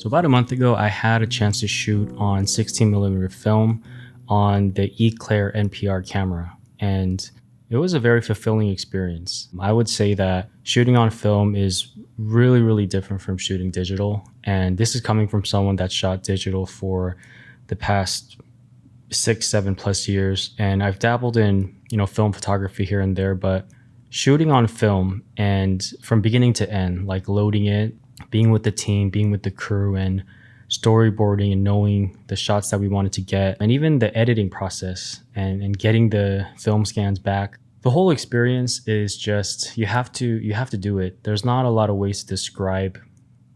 So about a month ago, I had a chance to shoot on 16mm film on the Eclair NPR camera, and it was a very fulfilling experience. I would say that shooting on film is really different from shooting digital, and this is coming from someone that shot digital for the past 6, 7+ years, and I've dabbled in film photography here and there, but shooting on film and from beginning to end, like loading it, being with the team, being with the crew, and storyboarding and knowing the shots that we wanted to get, and even the editing process and getting the film scans back. The whole experience is just you have to do it. There's not a lot of ways to describe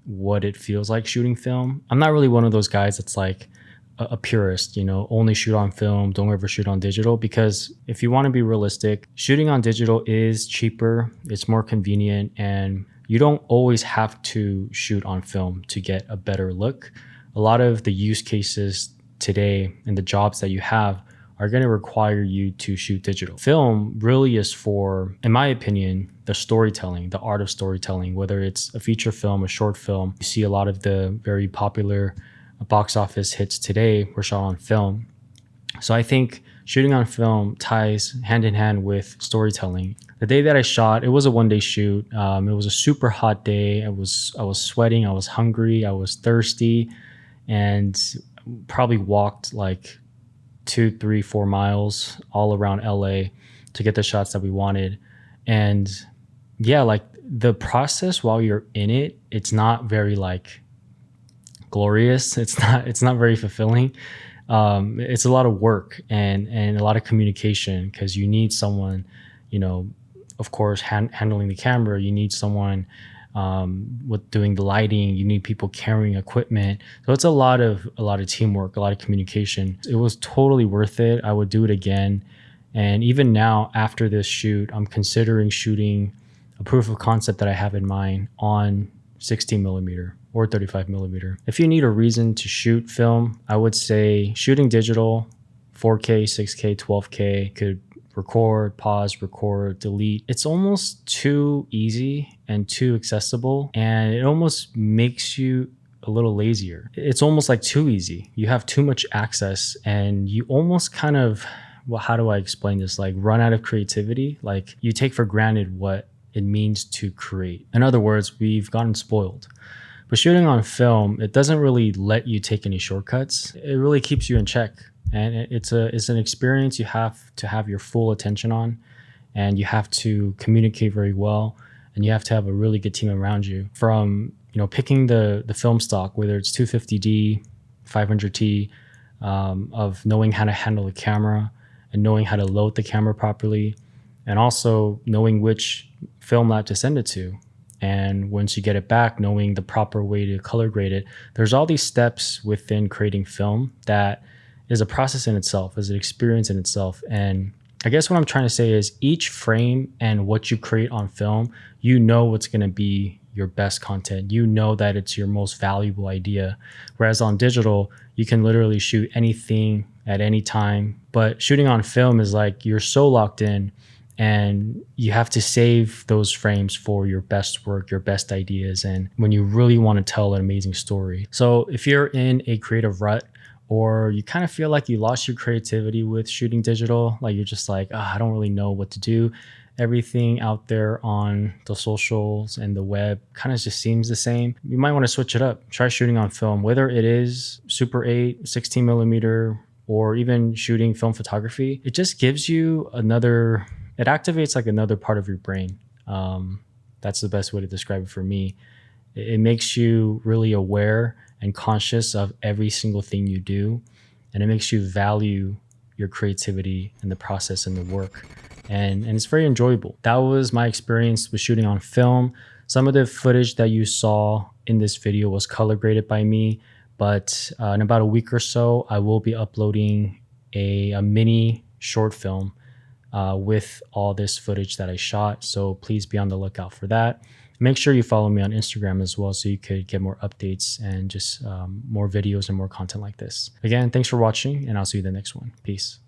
what it feels like shooting film. I'm not really one of those guys that's like a purist, only shoot on film, don't ever shoot on digital, because if you want to be realistic, shooting on digital is cheaper, it's more convenient, and you don't always have to shoot on film to get a better look. A lot of the use cases today and the jobs that you have are going to require you to shoot digital. Film really is for, in my opinion, the storytelling, the art of storytelling, whether it's a feature film, a short film. You see a lot of the very popular box office hits today were shot on film. So I think shooting on film ties hand in hand with storytelling. The day that I shot, it was a one-day shoot. It was a super hot day. I was sweating. I was hungry. I was thirsty, and probably walked like 2, 3, 4 miles all around LA to get the shots that we wanted. And yeah, like the process while you're in it, it's not very like glorious. It's not very fulfilling. It's a lot of work and a lot of communication, because you need someone, of course, handling the camera. You need someone with doing the lighting. You need people carrying equipment. So it's a lot of teamwork, a lot of communication. It was totally worth it. I would do it again. And even now, after this shoot, I'm considering shooting a proof of concept that I have in mind on 16mm or 35mm. If you need a reason to shoot film, I would say shooting digital, 4K, 6K, 12K, could record, pause, record, delete. It's almost too easy and too accessible, and it almost makes you a little lazier. It's almost like too easy. You have too much access, and you almost kind of, well, how do I explain this? Like run out of creativity. Like you take for granted what it means to create. In other words, we've gotten spoiled. But shooting on film, it doesn't really let you take any shortcuts. It really keeps you in check. And it's an experience you have to have your full attention on, and you have to communicate very well, and you have to have a really good team around you. From picking the film stock, whether it's 250D, 500T, of knowing how to handle the camera and knowing how to load the camera properly, and also knowing which film lab to send it to. And once you get it back, knowing the proper way to color grade it. There's all these steps within creating film that is a process in itself, is an experience in itself. And I guess what I'm trying to say is each frame and what you create on film, what's going to be your best content. That it's your most valuable idea. Whereas on digital, you can literally shoot anything at any time. But shooting on film is like you're so locked in, and you have to save those frames for your best work, your best ideas, and when you really want to tell an amazing story. So if you're in a creative rut, or you kind of feel like you lost your creativity with shooting digital, like you're just like, I don't really know what to do. Everything out there on the socials and the web kind of just seems the same. You might want to switch it up. Try shooting on film, whether it is Super 8, 16mm, or even shooting film photography. It just gives you it activates like another part of your brain. That's the best way to describe it for me. It makes you really aware and conscious of every single thing you do. And it makes you value your creativity and the process and the work. And it's very enjoyable. That was my experience with shooting on film. Some of the footage that you saw in this video was color graded by me, but in about a week or so, I will be uploading a mini short film with all this footage that I shot. So please be on the lookout for that. Make sure you follow me on Instagram as well, so you could get more updates and just more videos and more content like this. Again, thanks for watching, and I'll see you in the next one. Peace.